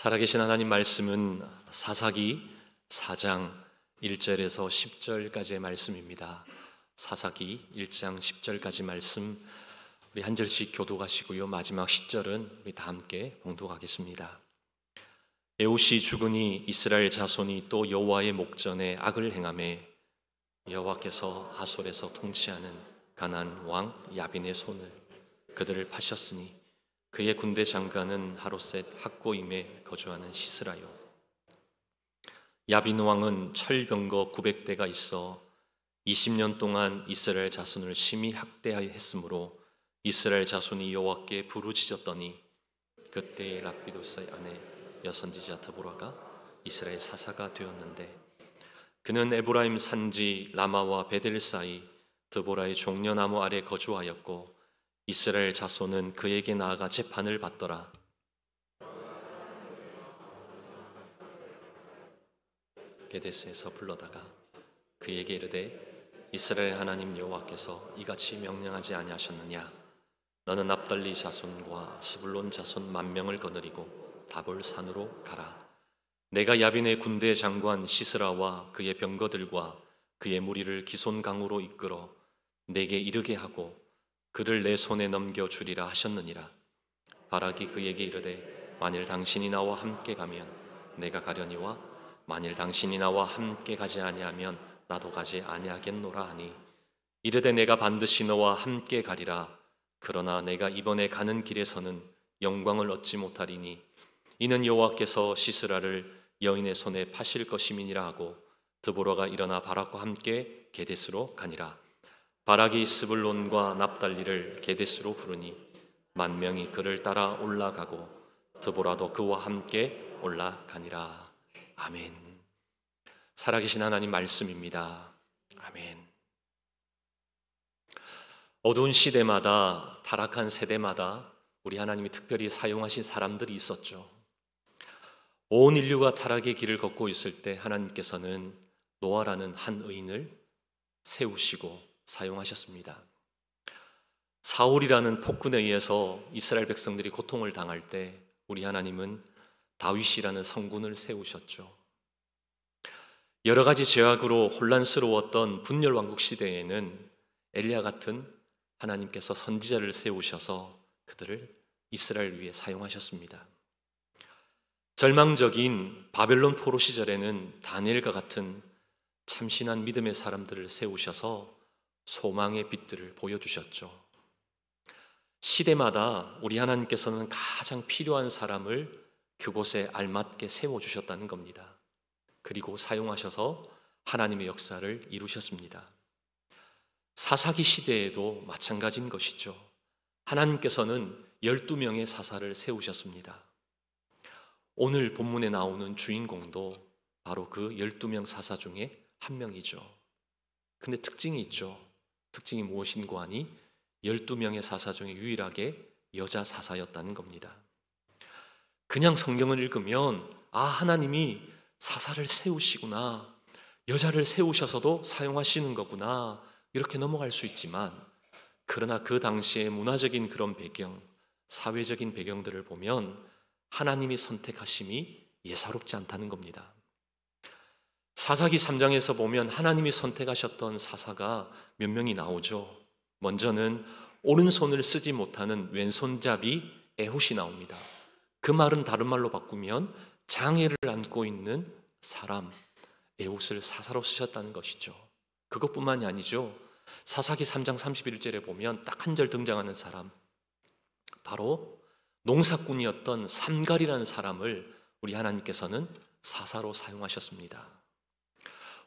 살아계신 하나님 말씀은 사사기 4장 1절에서 10절까지의 말씀입니다. 사사기 1장 10절까지 말씀 우리 한 절씩 교독하시고요. 마지막 10절은 우리 다 함께 봉독하겠습니다. 에훗이 죽으니 이스라엘 자손이 또 여호와의 목전에 악을 행하매 여호와께서 하솔에서 통치하는 가나안 왕 야빈의 손을 그들을 파셨으니 그의 군대 장관은 하롯셋 학고임에 거주하는 시스라요. 야빈 왕은 철병거 900대가 있어 20년 동안 이스라엘 자손을 심히 학대하여 했으므로 이스라엘 자손이 여호와께 부르짖었더니 그때 랍비도스의 아내 여선지자 드보라가 이스라엘 사사가 되었는데 그는 에브라임 산지 라마와 베델 사이 드보라의 종려나무 아래 거주하였고 이스라엘 자손은 그에게 나아가 재판을 받더라. 게데스에서 불러다가 그에게 이르되 이스라엘 하나님 여호와께서 이같이 명령하지 아니하셨느냐? 너는 납달리 자손과 스불론 자손 10,000명을 거느리고 다볼 산으로 가라. 내가 야빈의 군대 장관 시스라와 그의 병거들과 그의 무리를 기손 강으로 이끌어 내게 이르게 하고 그를 내 손에 넘겨주리라 하셨느니라. 바락이 그에게 이르되 만일 당신이 나와 함께 가면 내가 가려니와 만일 당신이 나와 함께 가지 아니하면 나도 가지 아니하겠노라 하니 이르되 내가 반드시 너와 함께 가리라. 그러나 내가 이번에 가는 길에서는 영광을 얻지 못하리니 이는 여호와께서 시스라를 여인의 손에 파실 것임이니라 하고 드보라가 일어나 바락과 함께 게데스로 가니라. 바락이 스불론과 납달리를 게데스로 부르니 10,000명이 그를 따라 올라가고 드보라도 그와 함께 올라가니라. 아멘. 살아계신 하나님 말씀입니다. 아멘. 어두운 시대마다 타락한 세대마다 우리 하나님이 특별히 사용하신 사람들이 있었죠. 온 인류가 타락의 길을 걷고 있을 때 하나님께서는 노아라는 한 의인을 세우시고 사용하셨습니다. 사울이라는 폭군에 의해서 이스라엘 백성들이 고통을 당할 때 우리 하나님은 다윗이라는 성군을 세우셨죠. 여러 가지 죄악으로 혼란스러웠던 분열왕국 시대에는 엘리야 같은 하나님께서 선지자를 세우셔서 그들을 이스라엘 위에 사용하셨습니다. 절망적인 바벨론 포로 시절에는 다니엘과 같은 참신한 믿음의 사람들을 세우셔서 소망의 빛들을 보여주셨죠. 시대마다 우리 하나님께서는 가장 필요한 사람을 그곳에 알맞게 세워주셨다는 겁니다. 그리고 사용하셔서 하나님의 역사를 이루셨습니다. 사사기 시대에도 마찬가지인 것이죠. 하나님께서는 12명의 사사를 세우셨습니다. 오늘 본문에 나오는 주인공도 바로 그 12명 사사 중에 한 명이죠. 근데 특징이 있죠. 특징이 무엇인고 하니 12명의 사사 중에 유일하게 여자 사사였다는 겁니다. 그냥 성경을 읽으면 하나님이 사사를 세우시구나, 여자를 세우셔서도 사용하시는 거구나 이렇게 넘어갈 수 있지만 그러나 그 당시의 문화적인 그런 배경, 사회적인 배경들을 보면 하나님이 선택하심이 예사롭지 않다는 겁니다. 사사기 3장에서 보면 하나님이 선택하셨던 사사가 몇 명이 나오죠. 먼저는 오른손을 쓰지 못하는 왼손잡이 에훗이 나옵니다. 그 말은 다른 말로 바꾸면 장애를 안고 있는 사람 에훗을 사사로 쓰셨다는 것이죠. 그것뿐만이 아니죠. 사사기 3장 31절에 보면 딱 한 절 등장하는 사람, 바로 농사꾼이었던 삼갈이라는 사람을 우리 하나님께서는 사사로 사용하셨습니다.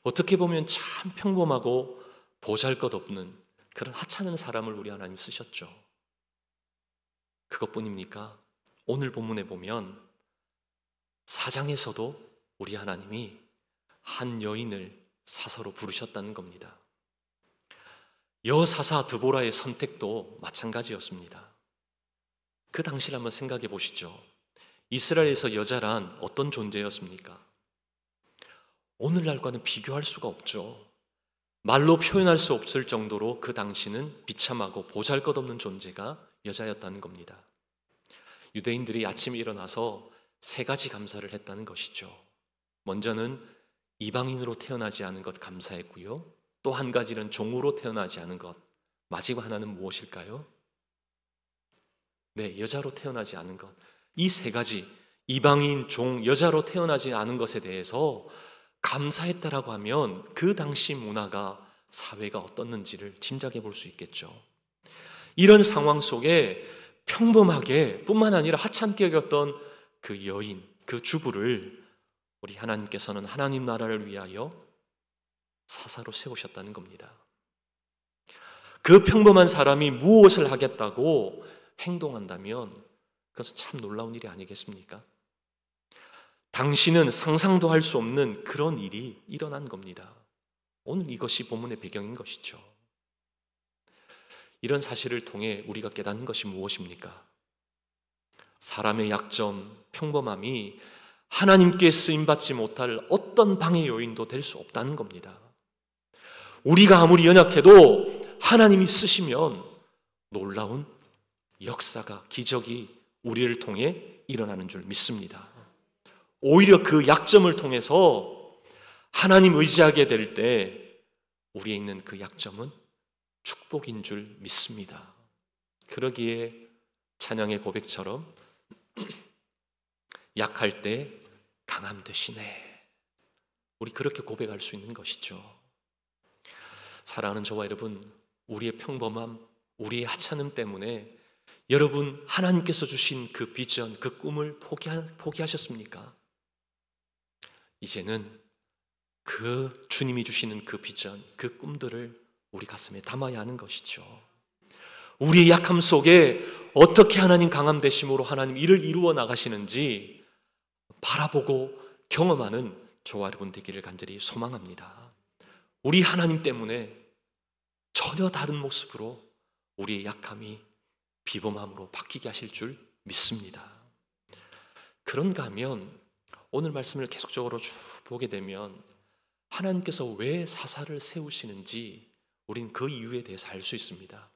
어떻게 보면 참 평범하고 보잘것없는 그런 하찮은 사람을 우리 하나님 쓰셨죠. 그것뿐입니까? 오늘 본문에 보면 사장에서도 우리 하나님이 한 여인을 사사로 부르셨다는 겁니다. 여사사 드보라의 선택도 마찬가지였습니다. 그 당시를 한번 생각해 보시죠. 이스라엘에서 여자란 어떤 존재였습니까? 오늘날과는 비교할 수가 없죠. 말로 표현할 수 없을 정도로 그 당시는 비참하고 보잘것없는 존재가 여자였다는 겁니다. 유대인들이 아침에 일어나서 세 가지 감사를 했다는 것이죠. 먼저는 이방인으로 태어나지 않은 것 감사했고요. 또 한 가지는 종으로 태어나지 않은 것. 마지막 하나는 무엇일까요? 네, 여자로 태어나지 않은 것. 이 세 가지, 이방인, 종, 여자로 태어나지 않은 것에 대해서 감사했다라고 하면 그 당시 문화가, 사회가 어떻는지를 짐작해 볼 수 있겠죠. 이런 상황 속에 평범하게 뿐만 아니라 하찮게 여겼던 그 여인, 그 주부를 우리 하나님께서는 하나님 나라를 위하여 사사로 세우셨다는 겁니다. 그 평범한 사람이 무엇을 하겠다고 행동한다면 그것은 참 놀라운 일이 아니겠습니까? 당신은 상상도 할 수 없는 그런 일이 일어난 겁니다. 오늘 이것이 본문의 배경인 것이죠. 이런 사실을 통해 우리가 깨닫는 것이 무엇입니까? 사람의 약점, 평범함이 하나님께 쓰임받지 못할 어떤 방해 요인도 될 수 없다는 겁니다. 우리가 아무리 연약해도 하나님이 쓰시면 놀라운 역사가, 기적이 우리를 통해 일어나는 줄 믿습니다. 오히려 그 약점을 통해서 하나님 의지하게 될 때 우리에 있는 그 약점은 축복인 줄 믿습니다. 그러기에 찬양의 고백처럼 약할 때 강함 되시네. 우리 그렇게 고백할 수 있는 것이죠. 사랑하는 저와 여러분, 우리의 평범함, 우리의 하찮음 때문에 여러분 하나님께서 주신 그 비전, 그 꿈을 포기하셨습니까? 이제는 그 주님이 주시는 그 비전, 그 꿈들을 우리 가슴에 담아야 하는 것이죠. 우리의 약함 속에 어떻게 하나님 강함 되심으로 하나님 일을 이루어 나가시는지 바라보고 경험하는 저와 여러분 되기를 간절히 소망합니다. 우리 하나님 때문에 전혀 다른 모습으로 우리의 약함이 비범함으로 바뀌게 하실 줄 믿습니다. 그런가 하면 오늘 말씀을 계속적으로 쭉 보게 되면 하나님께서 왜 사사를 세우시는지 우린 그 이유에 대해서 알 수 있습니다.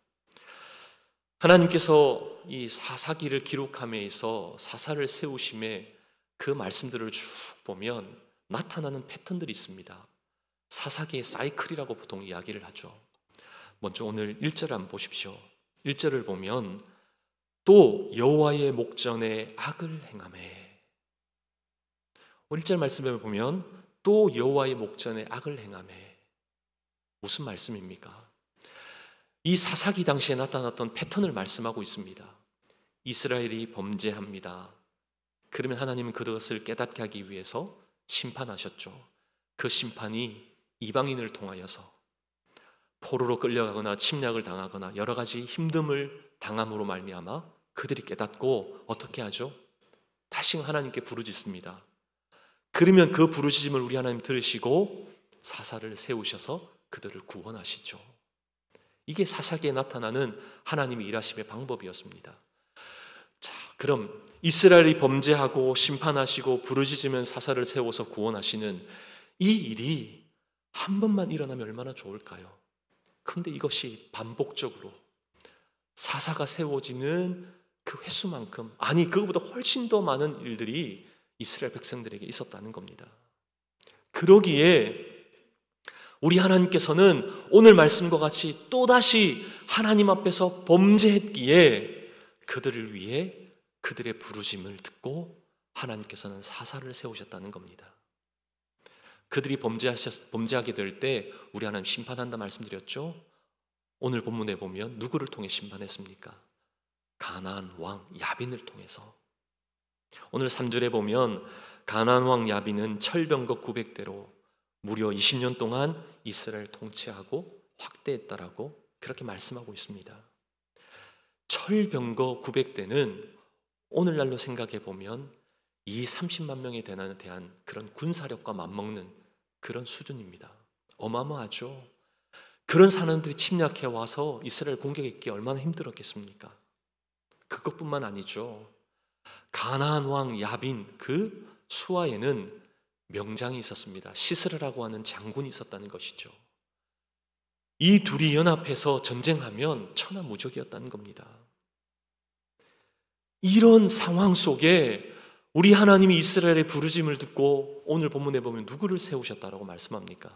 하나님께서 이 사사기를 기록함에 있어 사사를 세우심에 그 말씀들을 쭉 보면 나타나는 패턴들이 있습니다. 사사기의 사이클이라고 보통 이야기를 하죠. 먼저 오늘 1절을 한번 보십시오. 1절을 보면 또 여호와의 목전에 악을 행하매. 1절 말씀을 보면 또 여호와의 목전에 악을 행하매. 무슨 말씀입니까? 이 사사기 당시에 나타났던 패턴을 말씀하고 있습니다. 이스라엘이 범죄합니다. 그러면 하나님은 그것을 깨닫게 하기 위해서 심판하셨죠. 그 심판이 이방인을 통하여서 포로로 끌려가거나 침략을 당하거나 여러 가지 힘듦을 당함으로 말미암아 그들이 깨닫고 어떻게 하죠? 다시 하나님께 부르짖습니다. 그러면 그 부르짖음을 우리 하나님 들으시고 사사를 세우셔서 그들을 구원하시죠. 이게 사사기에 나타나는 하나님의 일하심의 방법이었습니다. 자, 그럼 이스라엘이 범죄하고 심판하시고 부르짖으면 사사를 세워서 구원하시는 이 일이 한 번만 일어나면 얼마나 좋을까요? 근데 이것이 반복적으로 사사가 세워지는 그 횟수만큼, 아니 그것보다 훨씬 더 많은 일들이 이스라엘 백성들에게 있었다는 겁니다. 그러기에 우리 하나님께서는 오늘 말씀과 같이 또다시 하나님 앞에서 범죄했기에 그들을 위해 그들의 부르심을 듣고 하나님께서는 사사를 세우셨다는 겁니다. 그들이 범죄하게 될 때 우리 하나님 심판한다 말씀드렸죠. 오늘 본문에 보면 누구를 통해 심판했습니까? 가나안 왕 야빈을 통해서. 오늘 3절에 보면 가나안 왕 야빈은 철병거 900대로 무려 20년 동안 이스라엘 통치하고 확대했다라고 그렇게 말씀하고 있습니다. 철병거 900대는 오늘날로 생각해 보면 이 30만 명에 대한 그런 군사력과 맞먹는 그런 수준입니다. 어마어마하죠. 그런 사람들이 침략해 와서 이스라엘 공격했기에 얼마나 힘들었겠습니까? 그것뿐만 아니죠. 가나안 왕 야빈 그 수하에는 명장이 있었습니다. 시스라라고 하는 장군이 있었다는 것이죠. 이 둘이 연합해서 전쟁하면 천하무적이었다는 겁니다. 이런 상황 속에 우리 하나님이 이스라엘의 부르심을 듣고 오늘 본문에 보면 누구를 세우셨다라고 말씀합니까?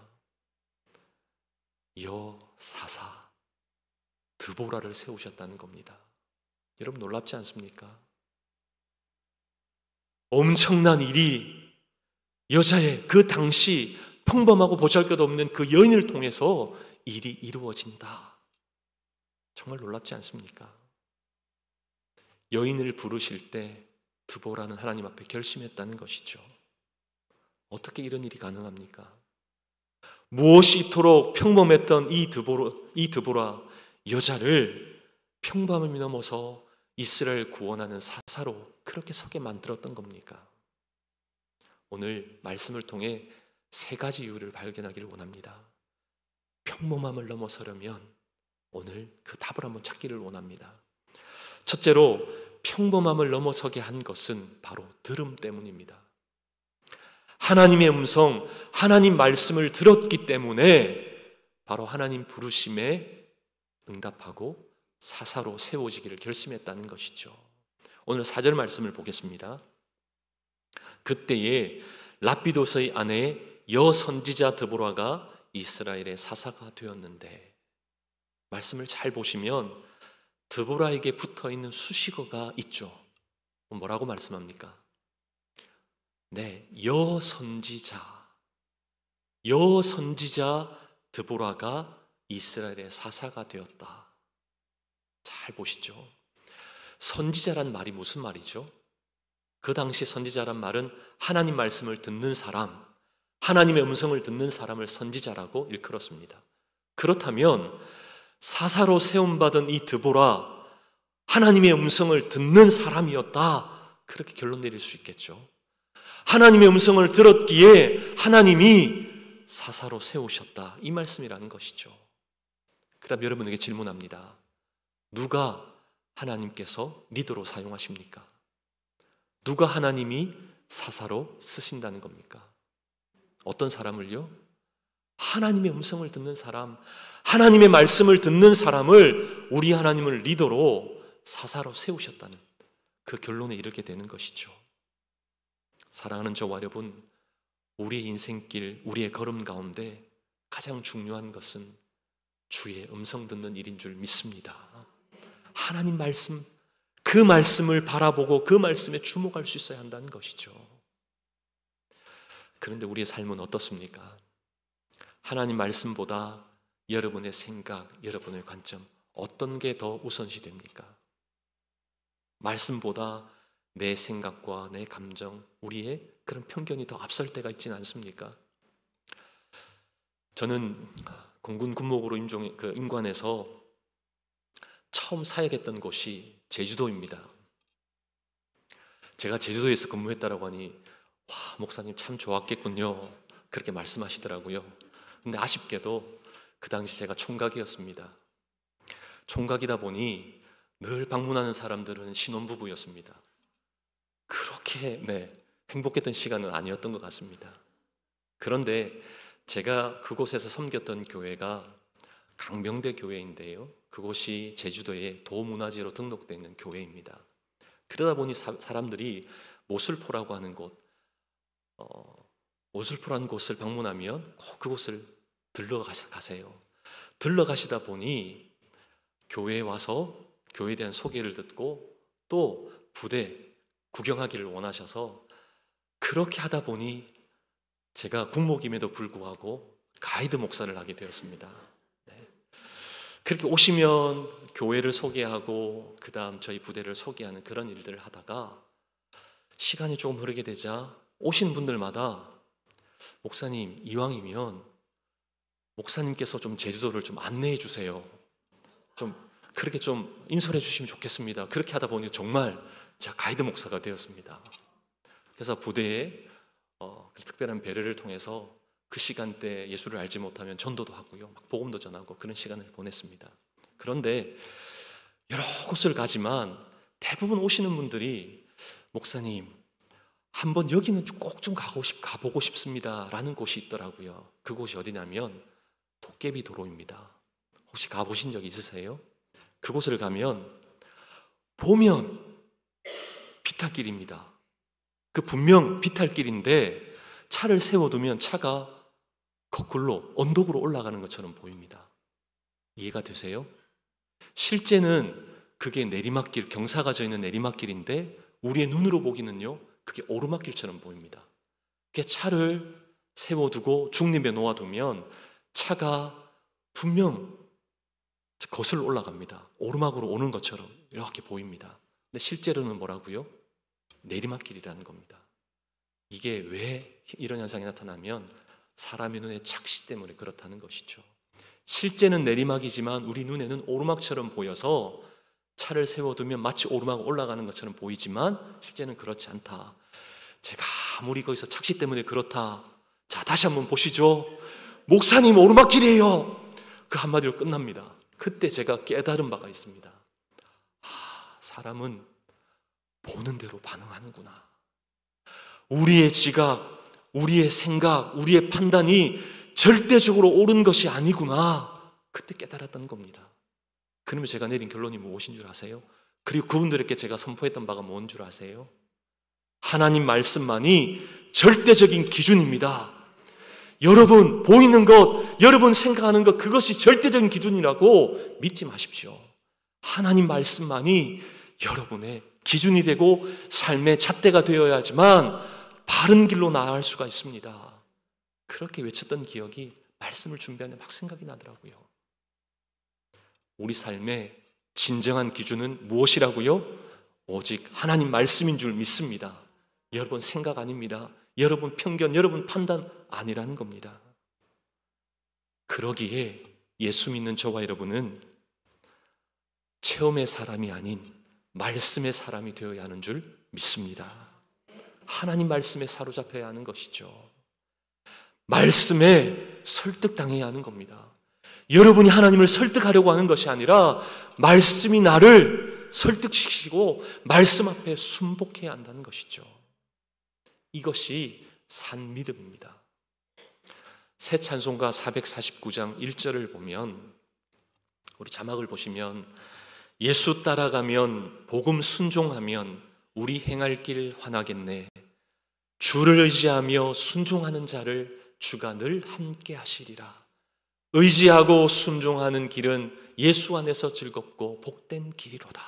여사사 드보라를 세우셨다는 겁니다. 여러분 놀랍지 않습니까? 엄청난 일이 여자의 그 당시 평범하고 보잘것없는 그 여인을 통해서 일이 이루어진다. 정말 놀랍지 않습니까? 여인을 부르실 때 드보라는 하나님 앞에 결심했다는 것이죠. 어떻게 이런 일이 가능합니까? 무엇이 이토록 평범했던 이 드보라 여자를 평범함이 넘어서 이스라엘 구원하는 사사로 그렇게 서게 만들었던 겁니까? 오늘 말씀을 통해 세 가지 이유를 발견하기를 원합니다. 평범함을 넘어서려면 오늘 그 답을 한번 찾기를 원합니다. 첫째로 평범함을 넘어서게 한 것은 바로 들음 때문입니다. 하나님의 음성, 하나님 말씀을 들었기 때문에 바로 하나님 부르심에 응답하고 사사로 세워지기를 결심했다는 것이죠. 오늘 4절 말씀을 보겠습니다. 그때에 라피도스의 아내 여선지자 드보라가 이스라엘의 사사가 되었는데, 말씀을 잘 보시면 드보라에게 붙어있는 수식어가 있죠. 뭐라고 말씀합니까? 네, 여선지자 드보라가 이스라엘의 사사가 되었다. 잘 보시죠. 선지자란 말이 무슨 말이죠? 그 당시 선지자란 말은 하나님 말씀을 듣는 사람, 하나님의 음성을 듣는 사람을 선지자라고 일컬었습니다. 그렇다면 사사로 세움받은 이 드보라, 하나님의 음성을 듣는 사람이었다, 그렇게 결론 내릴 수 있겠죠. 하나님의 음성을 들었기에 하나님이 사사로 세우셨다, 이 말씀이라는 것이죠. 그다음 여러분에게 질문합니다. 누가 하나님께서 리더로 사용하십니까? 누가 하나님이 사사로 쓰신다는 겁니까? 어떤 사람을요? 하나님의 음성을 듣는 사람, 하나님의 말씀을 듣는 사람을 우리 하나님을 리더로 사사로 세우셨다는 그 결론에 이르게 되는 것이죠. 사랑하는 저와 여러분, 우리의 인생길, 우리의 걸음 가운데 가장 중요한 것은 주의 음성 듣는 일인 줄 믿습니다. 하나님 말씀, 그 말씀을 바라보고 그 말씀에 주목할 수 있어야 한다는 것이죠. 그런데 우리의 삶은 어떻습니까? 하나님 말씀보다 여러분의 생각, 여러분의 관점, 어떤 게 더 우선시 됩니까? 말씀보다 내 생각과 내 감정, 우리의 그런 편견이 더 앞설 때가 있지는 않습니까? 저는 공군 군목으로 임관해서 처음 사역했던 곳이 제주도입니다. 제가 제주도에서 근무했다라고 하니 와, 목사님 참 좋았겠군요, 그렇게 말씀하시더라고요. 근데 아쉽게도 그 당시 제가 총각이었습니다. 총각이다 보니 늘 방문하는 사람들은 신혼부부였습니다. 그렇게 행복했던 시간은 아니었던 것 같습니다. 그런데 제가 그곳에서 섬겼던 교회가 강명대 교회인데요, 그곳이 제주도의 도문화재로 등록되어 있는 교회입니다. 그러다 보니 사람들이 모슬포라고 하는 곳, 모슬포라는 곳을 방문하면 꼭 그곳을 들러가세요. 들러가시다 보니 교회에 와서 교회에 대한 소개를 듣고 또 부대 구경하기를 원하셔서, 그렇게 하다 보니 제가 군목임에도 불구하고 가이드 목사를 하게 되었습니다. 그렇게 오시면 교회를 소개하고 그 다음 저희 부대를 소개하는 그런 일들을 하다가 시간이 조금 흐르게 되자 오신 분들마다 목사님, 이왕이면 목사님께서 좀 제주도를 좀 안내해 주세요, 좀 그렇게 좀 인솔해 주시면 좋겠습니다. 그렇게 하다 보니 정말 제가 가이드 목사가 되었습니다. 그래서 부대에 특별한 배려를 통해서 그 시간대에 예수를 알지 못하면 전도도 하고요, 막 복음도 전하고 그런 시간을 보냈습니다. 그런데 여러 곳을 가지만 대부분 오시는 분들이 목사님, 한번 여기는 꼭 좀 가보고 싶습니다 라는 곳이 있더라고요. 그곳이 어디냐면 도깨비 도로입니다. 혹시 가보신 적 있으세요? 그곳을 가면 보면 비탈길입니다. 그 분명 비탈길인데 차를 세워두면 차가 거꾸로 언덕으로 올라가는 것처럼 보입니다. 이해가 되세요? 실제는 그게 내리막길, 경사가 져 있는 내리막길인데 우리의 눈으로 보기는요, 그게 오르막길처럼 보입니다. 그게 차를 세워두고 중립에 놓아두면 차가 분명 거슬러 올라갑니다. 오르막으로 오는 것처럼 이렇게 보입니다. 근데 실제로는 뭐라고요? 내리막길이라는 겁니다. 이게 왜 이런 현상이 나타나면 사람의 눈의 착시 때문에 그렇다는 것이죠. 실제는 내리막이지만 우리 눈에는 오르막처럼 보여서 차를 세워두면 마치 오르막 올라가는 것처럼 보이지만 실제는 그렇지 않다. 제가 아무리 거기서 착시 때문에 그렇다. 자, 다시 한번 보시죠. 목사님, 오르막길이에요. 그 한마디로 끝납니다. 그때 제가 깨달은 바가 있습니다. 사람은 보는 대로 반응하는구나. 우리의 지각, 우리의 생각, 우리의 판단이 절대적으로 옳은 것이 아니구나. 그때 깨달았던 겁니다. 그러면 제가 내린 결론이 무엇인 줄 아세요? 그리고 그분들에게 제가 선포했던 바가 뭔 줄 아세요? 하나님 말씀만이 절대적인 기준입니다. 여러분 보이는 것, 여러분 생각하는 것, 그것이 절대적인 기준이라고 믿지 마십시오. 하나님 말씀만이 여러분의 기준이 되고 삶의 잣대가 되어야지만 바른 길로 나아갈 수가 있습니다. 그렇게 외쳤던 기억이 말씀을 준비하는데 막 생각이 나더라고요. 우리 삶의 진정한 기준은 무엇이라고요? 오직 하나님 말씀인 줄 믿습니다. 여러분 생각 아닙니다. 여러분 편견, 여러분 판단 아니라는 겁니다. 그러기에 예수 믿는 저와 여러분은 체험의 사람이 아닌 말씀의 사람이 되어야 하는 줄 믿습니다. 하나님 말씀에 사로잡혀야 하는 것이죠. 말씀에 설득당해야 하는 겁니다. 여러분이 하나님을 설득하려고 하는 것이 아니라 말씀이 나를 설득시키고 말씀 앞에 순복해야 한다는 것이죠. 이것이 산 믿음입니다. 새 찬송가 449장 1절을 보면, 우리 자막을 보시면, 예수 따라가면 복음 순종하면 우리 행할 길 환하겠네. 주를 의지하며 순종하는 자를 주가 늘 함께 하시리라. 의지하고 순종하는 길은 예수 안에서 즐겁고 복된 길이로다.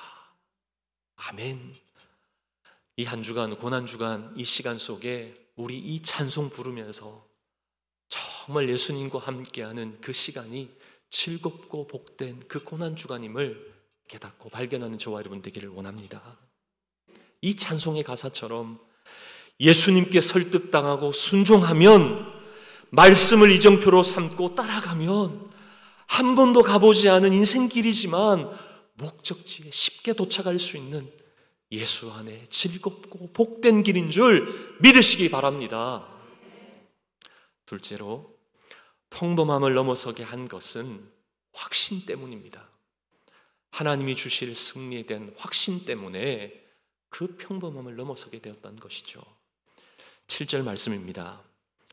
아멘. 이 한 주간, 고난주간, 이 시간 속에 우리 이 찬송 부르면서 정말 예수님과 함께하는 그 시간이 즐겁고 복된 그 고난주간임을 깨닫고 발견하는 저와 여러분 되기를 원합니다. 이 찬송의 가사처럼 예수님께 설득당하고 순종하면, 말씀을 이정표로 삼고 따라가면 한 번도 가보지 않은 인생길이지만 목적지에 쉽게 도착할 수 있는 예수 안에 즐겁고 복된 길인 줄 믿으시기 바랍니다. 둘째로, 평범함을 넘어서게 한 것은 확신 때문입니다. 하나님이 주실 승리에 대한 확신 때문에 그 평범함을 넘어서게 되었다는 것이죠. 7절 말씀입니다.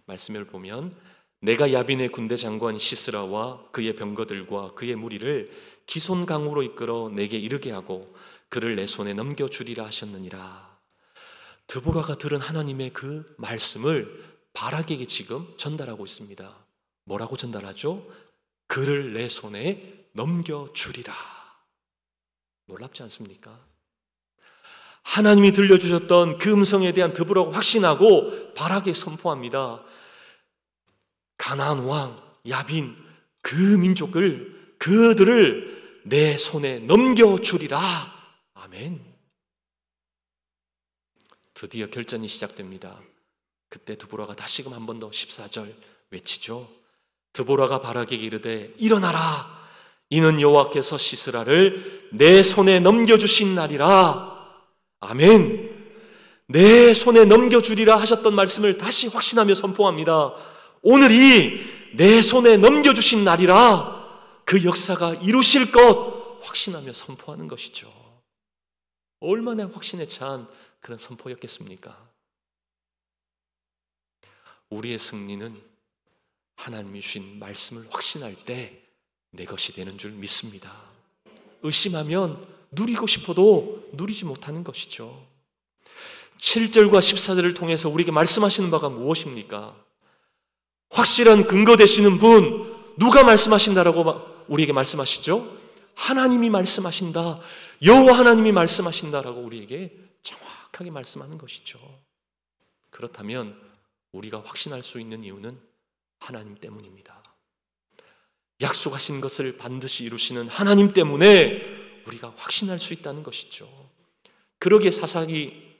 말씀을 보면, 내가 야빈의 군대 장관 시스라와 그의 병거들과 그의 무리를 기손강으로 이끌어 내게 이르게 하고 그를 내 손에 넘겨주리라 하셨느니라. 드보라가 들은 하나님의 그 말씀을 바락에게 지금 전달하고 있습니다. 뭐라고 전달하죠? 그를 내 손에 넘겨주리라. 놀랍지 않습니까? 하나님이 들려주셨던 그 음성에 대한 드보라가 확신하고 바락에 선포합니다. 가나안 왕 야빈 그 민족을, 그들을 내 손에 넘겨주리라. 아멘. 드디어 결전이 시작됩니다. 그때 드보라가 다시금 한 번 더 14절 외치죠. 드보라가 바락에게 이르되 일어나라. 이는 여호와께서 시스라를 내 손에 넘겨주신 날이라. 아멘. 내 손에 넘겨주리라 하셨던 말씀을 다시 확신하며 선포합니다. 오늘이 내 손에 넘겨주신 날이라. 그 역사가 이루실 것 확신하며 선포하는 것이죠. 얼마나 확신에 찬 그런 선포였겠습니까? 우리의 승리는 하나님이 주신 말씀을 확신할 때 내 것이 되는 줄 믿습니다. 의심하면 누리고 싶어도 누리지 못하는 것이죠. 7절과 14절을 통해서 우리에게 말씀하시는 바가 무엇입니까? 확실한 근거 되시는 분, 누가 말씀하신다라고 우리에게 말씀하시죠? 하나님이 말씀하신다. 여호와 하나님이 말씀하신다라고 우리에게 정확하게 말씀하는 것이죠. 그렇다면 우리가 확신할 수 있는 이유는 하나님 때문입니다. 약속하신 것을 반드시 이루시는 하나님 때문에 우리가 확신할 수 있다는 것이죠. 그러기에 사사기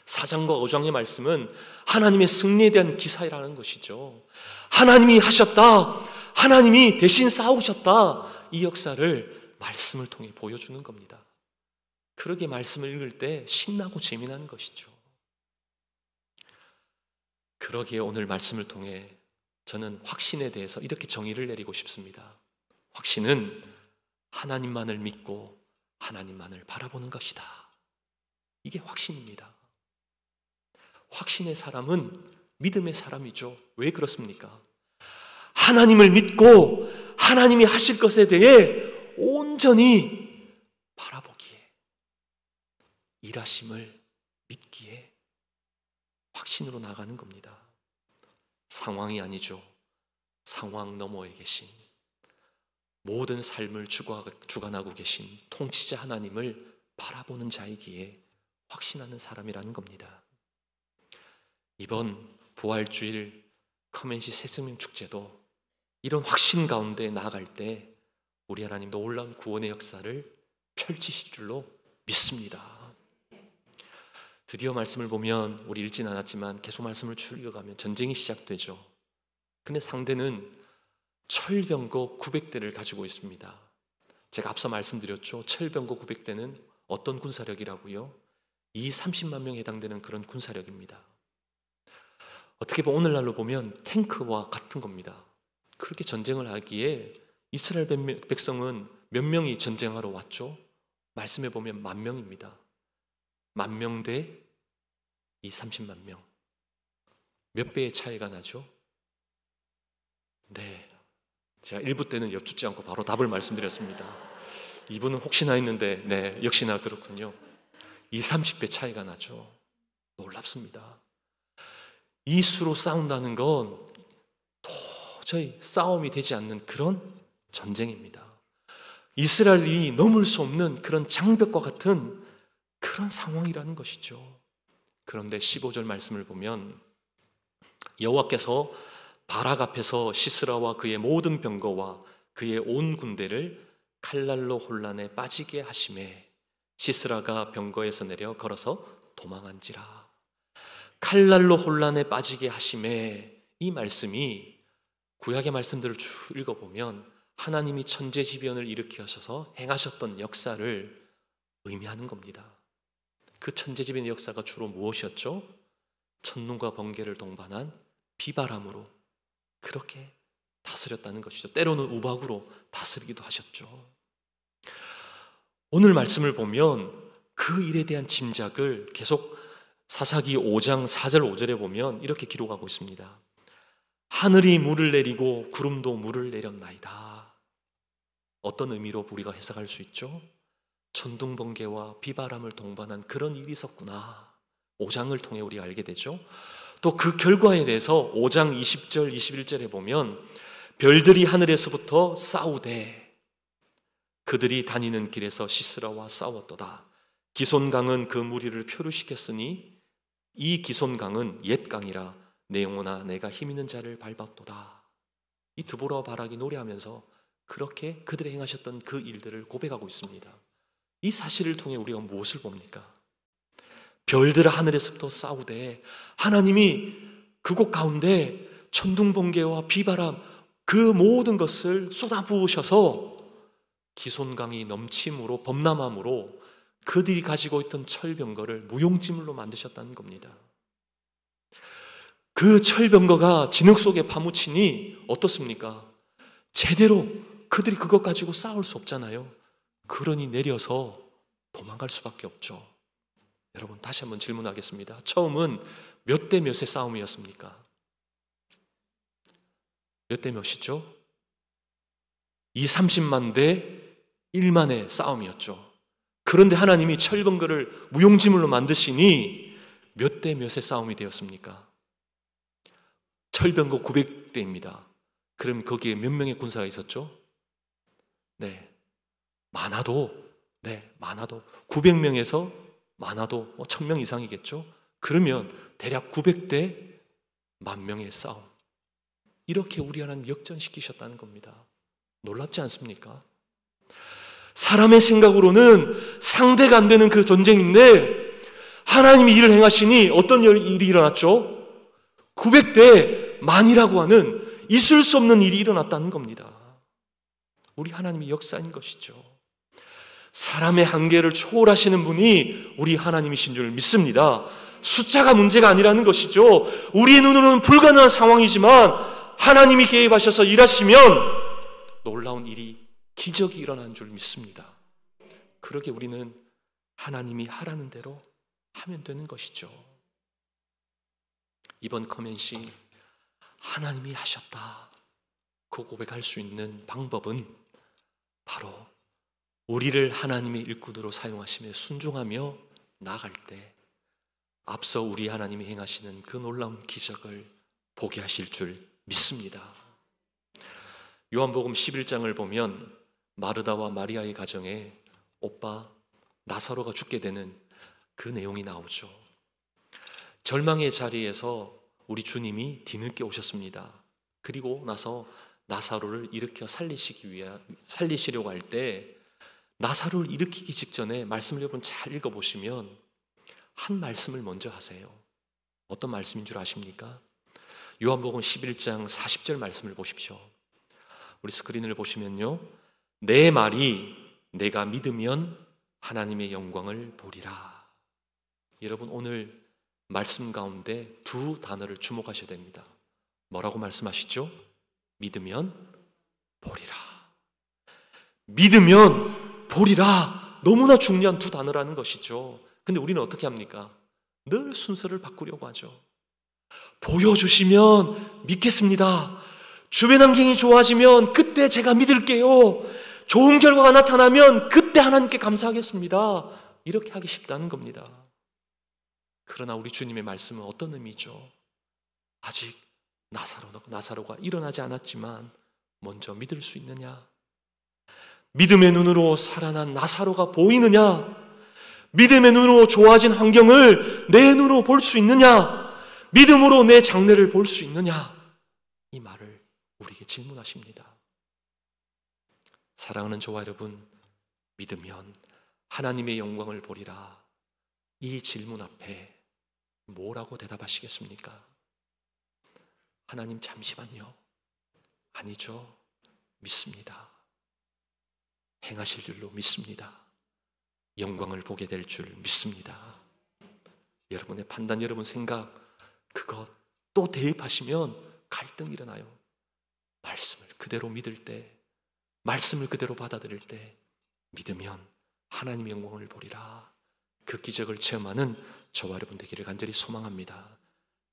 4장과 5장의 말씀은 하나님의 승리에 대한 기사라는 것이죠. 하나님이 하셨다. 하나님이 대신 싸우셨다. 이 역사를 말씀을 통해 보여주는 겁니다. 그러기에 말씀을 읽을 때 신나고 재미나는 것이죠. 그러기에 오늘 말씀을 통해 저는 확신에 대해서 이렇게 정의를 내리고 싶습니다. 확신은 하나님만을 믿고 하나님만을 바라보는 것이다. 이게 확신입니다. 확신의 사람은 믿음의 사람이죠. 왜 그렇습니까? 하나님을 믿고 하나님이 하실 것에 대해 온전히 바라보기에, 일하심을 믿기에 확신으로 나가는 겁니다. 상황이 아니죠. 상황 너머에 계신, 모든 삶을 주관하고 계신 통치자 하나님을 바라보는 자이기에 확신하는 사람이라는 겁니다. 이번 부활주일 커맨시 새생명 축제도 이런 확신 가운데 나아갈 때 우리 하나님 놀라운 구원의 역사를 펼치실 줄로 믿습니다. 드디어 말씀을 보면 우리 읽진 않았지만 계속 말씀을 읽어가면 전쟁이 시작되죠. 근데 상대는 철병거 900대를 가지고 있습니다. 제가 앞서 말씀드렸죠. 철병거 900대는 어떤 군사력이라고요? 이 30만 명에 해당되는 그런 군사력입니다. 어떻게 보면 오늘날로 보면 탱크와 같은 겁니다. 그렇게 전쟁을 하기에 이스라엘 백성은 몇 명이 전쟁하러 왔죠? 말씀해 보면 10,000명입니다. 10,000명 대 이 30만 명. 몇 배의 차이가 나죠? 네, 제가 1부 때는 여쭙지 않고 바로 답을 말씀드렸습니다. 2부는 혹시나 했는데 네, 역시나 그렇군요. 30배 차이가 나죠. 놀랍습니다. 이 수로 싸운다는 건 도저히 싸움이 되지 않는 그런 전쟁입니다. 이스라엘이 넘을 수 없는 그런 장벽과 같은 그런 상황이라는 것이죠. 그런데 15절 말씀을 보면 여호와께서 바락 앞에서 시스라와 그의 모든 병거와 그의 온 군대를 칼날로 혼란에 빠지게 하심에 시스라가 병거에서 내려 걸어서 도망한지라. 칼날로 혼란에 빠지게 하심에, 이 말씀이 구약의 말씀들을 쭉 읽어보면 하나님이 천재지변을 일으키셔서 행하셨던 역사를 의미하는 겁니다. 그 천재지변의 역사가 주로 무엇이었죠? 천눈과 번개를 동반한 비바람으로 그렇게 다스렸다는 것이죠. 때로는 우박으로 다스리기도 하셨죠. 오늘 말씀을 보면 그 일에 대한 짐작을 계속 사사기 5장 4절 5절에 보면 이렇게 기록하고 있습니다. 하늘이 물을 내리고 구름도 물을 내렸나이다. 어떤 의미로 우리가 해석할 수 있죠? 천둥번개와 비바람을 동반한 그런 일이 있었구나. 5장을 통해 우리가 알게 되죠. 또 그 결과에 대해서 5장 20절 21절에 보면 별들이 하늘에서부터 싸우되 그들이 다니는 길에서 시스라와 싸웠도다. 기손강은 그 무리를 표류시켰으니 이 기손강은 옛 강이라 내 영혼아 내가 힘 있는 자를 밟았도다. 이 드보라와 바락이 노래하면서 그렇게 그들이 행하셨던 그 일들을 고백하고 있습니다. 이 사실을 통해 우리가 무엇을 봅니까? 별들 하늘에서부터 싸우되 하나님이 그곳 가운데 천둥번개와 비바람 그 모든 것을 쏟아부으셔서 기손강이 넘침으로 범람함으로 그들이 가지고 있던 철병거를 무용지물로 만드셨다는 겁니다. 그 철병거가 진흙 속에 파묻히니 어떻습니까? 제대로 그들이 그것 가지고 싸울 수 없잖아요. 그러니 내려서 도망갈 수밖에 없죠. 여러분 다시 한번 질문하겠습니다. 처음은 몇 대 몇의 싸움이었습니까? 몇 대 몇이죠? 30만 대 1만의 싸움이었죠. 그런데 하나님이 철병거를 무용지물로 만드시니 몇 대 몇의 싸움이 되었습니까? 철병거 900대입니다. 그럼 거기에 몇 명의 군사가 있었죠? 네, 많아도 900명에서 많아도 1000명 이상이겠죠? 그러면 대략 900대 10,000명의 싸움. 이렇게 우리 하나님 역전시키셨다는 겁니다. 놀랍지 않습니까? 사람의 생각으로는 상대가 안 되는 그 전쟁인데 하나님이 일을 행하시니 어떤 일이 일어났죠? 900대 만이라고 하는 있을 수 없는 일이 일어났다는 겁니다. 우리 하나님의 역사인 것이죠. 사람의 한계를 초월하시는 분이 우리 하나님이신 줄 믿습니다. 숫자가 문제가 아니라는 것이죠. 우리의 눈으로는 불가능한 상황이지만 하나님이 개입하셔서 일하시면 놀라운 일이, 기적이 일어나는 줄 믿습니다. 그러게 우리는 하나님이 하라는 대로 하면 되는 것이죠. 이번 커맨시 하나님이 하셨다, 그 고백할 수 있는 방법은 바로 우리를 하나님의 일꾼으로 사용하시며 순종하며 나아갈 때 앞서 우리 하나님이 행하시는 그 놀라운 기적을 보게 하실 줄 믿습니다. 요한복음 11장을 보면 마르다와 마리아의 가정에 오빠 나사로가 죽게 되는 그 내용이 나오죠. 절망의 자리에서 우리 주님이 뒤늦게 오셨습니다. 그리고 나서 나사로를 일으켜 살리시려고 할 때 나사로를 일으키기 직전에 말씀을 여러분 잘 읽어보시면 한 말씀을 먼저 하세요. 어떤 말씀인 줄 아십니까? 요한복음 11장 40절 말씀을 보십시오. 우리 스크린을 보시면요, 내 말이 내가 믿으면 하나님의 영광을 보리라. 여러분 오늘 말씀 가운데 두 단어를 주목하셔야 됩니다. 뭐라고 말씀하시죠? 믿으면 보리라. 믿으면 보리라. 너무나 중요한 두 단어라는 것이죠. 근데 우리는 어떻게 합니까? 늘 순서를 바꾸려고 하죠. 보여주시면 믿겠습니다. 주변 환경이 좋아지면 그때 제가 믿을게요. 좋은 결과가 나타나면 그때 하나님께 감사하겠습니다. 이렇게 하기 쉽다는 겁니다. 그러나 우리 주님의 말씀은 어떤 의미죠? 아직 나사로가 일어나지 않았지만 먼저 믿을 수 있느냐? 믿음의 눈으로 살아난 나사로가 보이느냐? 믿음의 눈으로 좋아진 환경을 내 눈으로 볼 수 있느냐? 믿음으로 내 장래를 볼 수 있느냐? 이 말을 우리에게 질문하십니다. 사랑하는 저와 여러분, 믿으면 하나님의 영광을 보리라. 이 질문 앞에 뭐라고 대답하시겠습니까? 하나님 잠시만요. 아니죠. 믿습니다. 행하실 줄로 믿습니다. 영광을 보게 될 줄 믿습니다. 여러분의 판단, 여러분 생각, 그것 또 대입하시면 갈등이 일어나요. 말씀을 그대로 믿을 때, 말씀을 그대로 받아들일 때 믿으면 하나님의 영광을 보리라. 그 기적을 체험하는 저와 여러분 되기를 간절히 소망합니다.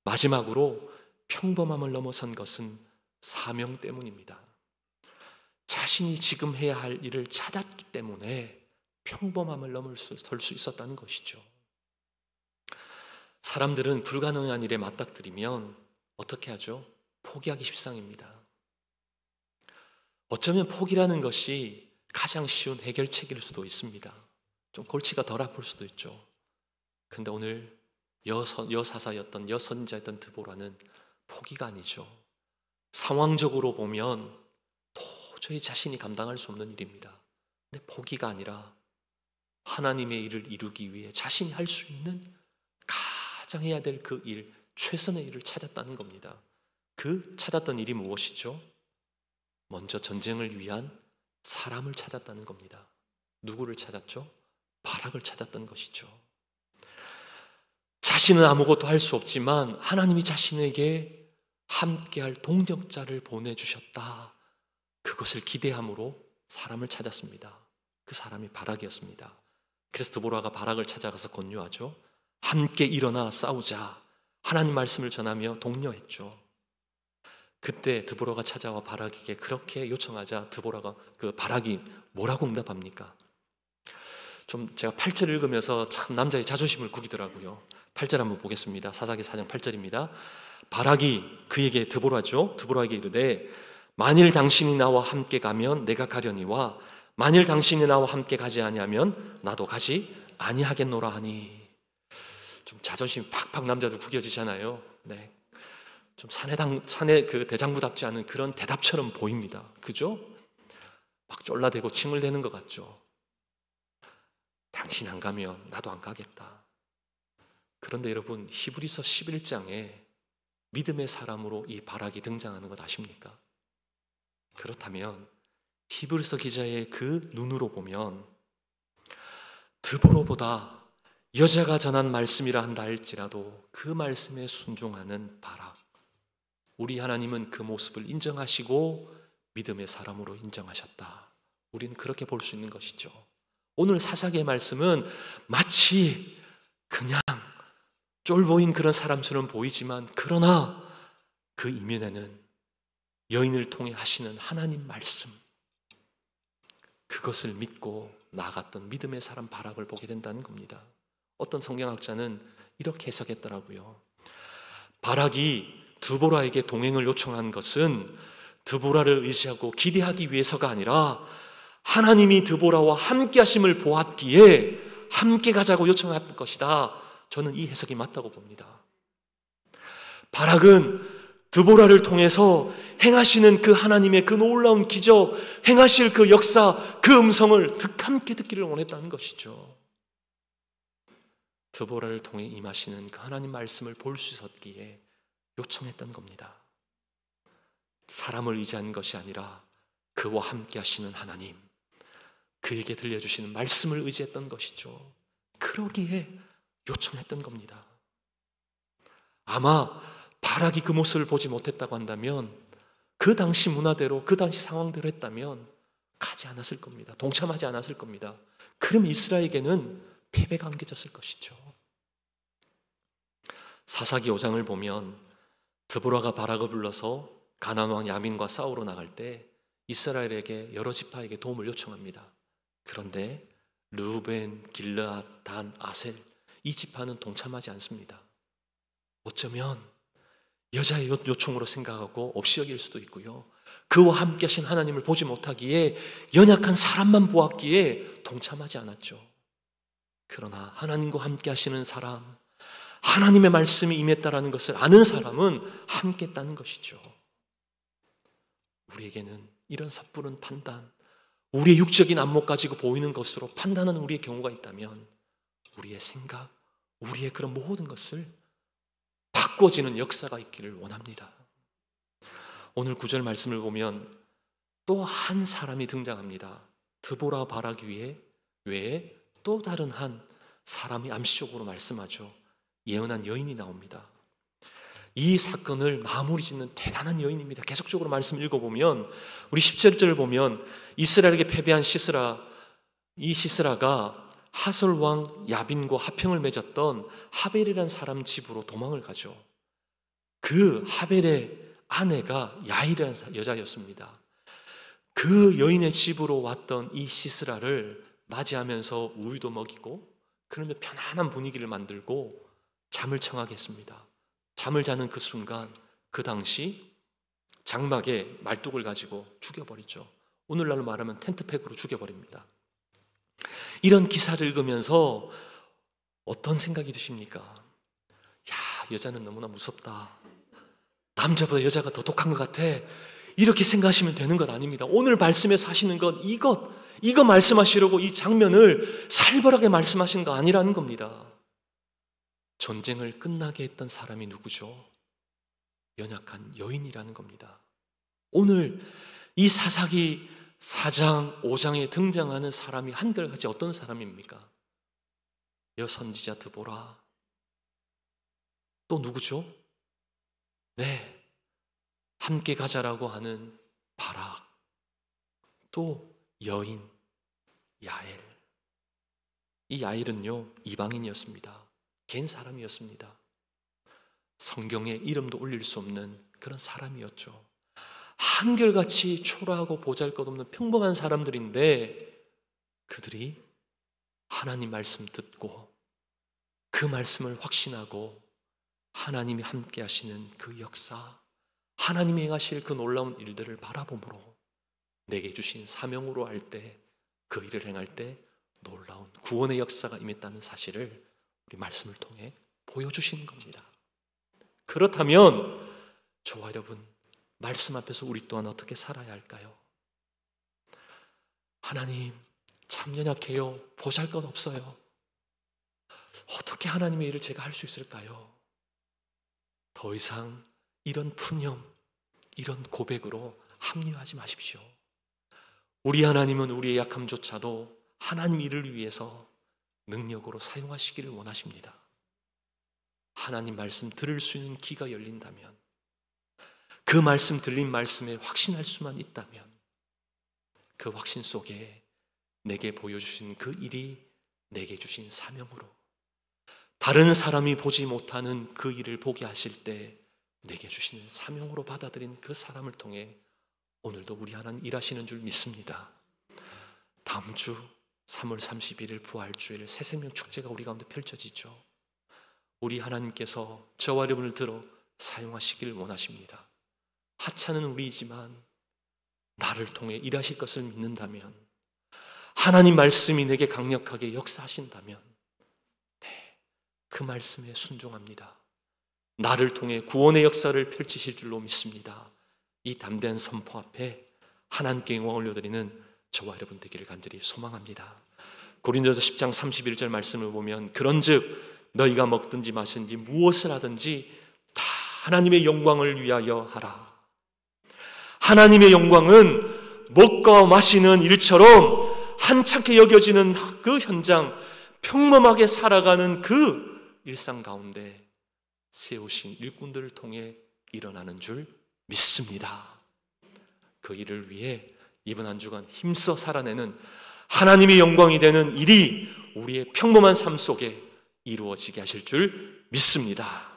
마지막으로 평범함을 넘어선 것은 사명 때문입니다. 자신이 지금 해야 할 일을 찾았기 때문에 평범함을 넘어설 수 있었다는 것이죠. 사람들은 불가능한 일에 맞닥뜨리면 어떻게 하죠? 포기하기 십상입니다. 어쩌면 포기라는 것이 가장 쉬운 해결책일 수도 있습니다. 좀 골치가 덜 아플 수도 있죠. 근데 오늘 여사사였던 여선자였던 드보라는 포기가 아니죠. 상황적으로 보면 도저히 자신이 감당할 수 없는 일입니다. 근데 포기가 아니라 하나님의 일을 이루기 위해 자신이 할 수 있는 가장 해야 될 그 일, 최선의 일을 찾았다는 겁니다. 그 찾았던 일이 무엇이죠? 먼저 전쟁을 위한 사람을 찾았다는 겁니다. 누구를 찾았죠? 바락을 찾았던 것이죠. 자신은 아무것도 할 수 없지만 하나님이 자신에게 함께할 동력자를 보내주셨다. 그것을 기대함으로 사람을 찾았습니다. 그 사람이 바락이었습니다. 그래서 드보라가 바락을 찾아가서 권유하죠. 함께 일어나 싸우자. 하나님 말씀을 전하며 독려했죠. 그때 드보라가 찾아와 바락에게 그렇게 요청하자 그 바락이 뭐라고 응답합니까? 좀 제가 8절 읽으면서 참 남자의 자존심을 구기더라고요. 8절 한번 보겠습니다. 사사기 4장 8절입니다. 바락이 그에게 드보라에게 이르되 만일 당신이 나와 함께 가면 내가 가려니와 만일 당신이 나와 함께 가지 아니하면 나도 가지 아니하겠노라 하니. 좀 자존심이 팍팍 남자들 구겨지잖아요. 네. 좀 사내 그 대장부답지 않은 그런 대답처럼 보입니다. 그죠? 막 쫄라대고 칭을 대는 것 같죠. 당신 안 가면 나도 안 가겠다. 그런데 여러분, 히브리서 11장에 믿음의 사람으로 이 바락이 등장하는 것 아십니까? 그렇다면 히브리서 기자의 그 눈으로 보면 드보라보다 여자가 전한 말씀이라 한다 할지라도 그 말씀에 순종하는 바락, 우리 하나님은 그 모습을 인정하시고 믿음의 사람으로 인정하셨다. 우리는 그렇게 볼 수 있는 것이죠. 오늘 사사기의 말씀은 마치 그냥 쫄보인 그런 사람처럼 보이지만, 그러나 그 이면에는 여인을 통해 하시는 하나님 말씀, 그것을 믿고 나아갔던 믿음의 사람 바락을 보게 된다는 겁니다. 어떤 성경학자는 이렇게 해석했더라고요. 바락이 드보라에게 동행을 요청한 것은 드보라를 의지하고 기대하기 위해서가 아니라 하나님이 드보라와 함께 하심을 보았기에 함께 가자고 요청한 것이다. 저는 이 해석이 맞다고 봅니다. 바락은 드보라를 통해서 행하시는 그 하나님의 그 놀라운 기적, 행하실 그 역사, 그 음성을 함께 듣기를 원했다는 것이죠. 드보라를 통해 임하시는 그 하나님 말씀을 볼 수 있었기에 요청했던 겁니다. 사람을 의지한 것이 아니라 그와 함께 하시는 하나님, 그에게 들려주시는 말씀을 의지했던 것이죠. 그러기에 요청했던 겁니다. 아마 바락이 그 모습을 보지 못했다고 한다면, 그 당시 문화대로, 그 당시 상황대로 했다면 가지 않았을 겁니다. 동참하지 않았을 겁니다. 그럼 이스라엘에게는 패배가 안겨졌을 것이죠. 사사기 5장을 보면 드보라가 바락을 불러서 가나안 왕 야빈과 싸우러 나갈 때 이스라엘에게 여러 지파에게 도움을 요청합니다. 그런데 르우벤, 길르앗, 단, 아셀, 이 지파는 동참하지 않습니다. 어쩌면 여자의 요청으로 생각하고 없이 여길 수도 있고요, 그와 함께 하신 하나님을 보지 못하기에 연약한 사람만 보았기에 동참하지 않았죠. 그러나 하나님과 함께 하시는 사람, 하나님의 말씀이 임했다라는 것을 아는 사람은 함께 했다는 것이죠. 우리에게는 이런 섣부른 판단, 우리의 육적인 안목 가지고 보이는 것으로 판단하는 우리의 경우가 있다면 우리의 생각, 우리의 그런 모든 것을 바꿔지는 역사가 있기를 원합니다. 오늘 9절 말씀을 보면 또 한 사람이 등장합니다. 드보라 바락 외에 또 다른 한 사람이 암시적으로 말씀하죠. 예언한 여인이 나옵니다. 이 사건을 마무리 짓는 대단한 여인입니다. 계속적으로 말씀을 읽어보면 우리 17절을 보면 이스라엘에게 패배한 시스라, 이 시스라가 하솔 왕 야빈과 화평을 맺었던 하벨이라는 사람 집으로 도망을 가죠. 그 하벨의 아내가 야일이라는 여자였습니다. 그 여인의 집으로 왔던 이 시스라를 맞이하면서 우유도 먹이고, 그러면 편안한 분위기를 만들고 잠을 청하게 했습니다. 잠을 자는 그 순간, 그 당시 장막에 말뚝을 가지고 죽여버리죠. 오늘날로 말하면 텐트팩으로 죽여버립니다. 이런 기사를 읽으면서 어떤 생각이 드십니까? 야, 여자는 너무나 무섭다. 남자보다 여자가 더 독한 것 같아. 이렇게 생각하시면 되는 것 아닙니다. 오늘 말씀에서 하시는 건 이거 말씀하시려고 이 장면을 살벌하게 말씀하시는 거 아니라는 겁니다. 전쟁을 끝나게 했던 사람이 누구죠? 연약한 여인이라는 겁니다. 오늘 이 사사기 4장, 5장에 등장하는 사람이 한결같이 어떤 사람입니까? 여선지자 드보라. 또 누구죠? 네, 함께 가자라고 하는 바락. 또 여인 야엘. 이 야엘은요, 이방인이었습니다. 갠 사람이었습니다. 성경에 이름도 올릴 수 없는 그런 사람이었죠. 한결같이 초라하고 보잘것없는 평범한 사람들인데 그들이 하나님 말씀 듣고 그 말씀을 확신하고 하나님이 함께 하시는 그 역사, 하나님이 행하실 그 놀라운 일들을 바라봄으로 내게 주신 사명으로 할 때, 그 일을 행할 때 놀라운 구원의 역사가 임했다는 사실을 우리 말씀을 통해 보여주시는 겁니다. 그렇다면 저와 여러분, 말씀 앞에서 우리 또한 어떻게 살아야 할까요? 하나님, 참 연약해요. 보잘것 없어요. 어떻게 하나님의 일을 제가 할 수 있을까요? 더 이상 이런 푸념, 이런 고백으로 합리화하지 마십시오. 우리 하나님은 우리의 약함조차도 하나님 일을 위해서 능력으로 사용하시기를 원하십니다. 하나님 말씀 들을 수 있는 귀가 열린다면, 그 말씀 들린 말씀에 확신할 수만 있다면, 그 확신 속에 내게 보여주신 그 일이 내게 주신 사명으로, 다른 사람이 보지 못하는 그 일을 보게 하실 때 내게 주시는 사명으로 받아들인 그 사람을 통해 오늘도 우리 하나님 일하시는 줄 믿습니다. 다음 주 3월 31일 부활주일 새생명 축제가 우리 가운데 펼쳐지죠. 우리 하나님께서 저와 여러분을 들어 사용하시길 원하십니다. 하찮은 우리이지만 나를 통해 일하실 것을 믿는다면, 하나님 말씀이 내게 강력하게 역사하신다면 그 말씀에 순종합니다. 나를 통해 구원의 역사를 펼치실 줄로 믿습니다. 이 담대한 선포 앞에 하나님께 영광을 올려드리는 저와 여러분 되기를 간절히 소망합니다. 고린도서 10장 31절 말씀을 보면, 그런즉 너희가 먹든지 마시든지 무엇을 하든지 다 하나님의 영광을 위하여 하라. 하나님의 영광은 먹고 마시는 일처럼 한창게 여겨지는 그 현장, 평범하게 살아가는 그 일상 가운데 세우신 일꾼들을 통해 일어나는 줄 믿습니다. 그 일을 위해 이번 한 주간 힘써 살아내는 하나님의 영광이 되는 일이 우리의 평범한 삶 속에 이루어지게 하실 줄 믿습니다.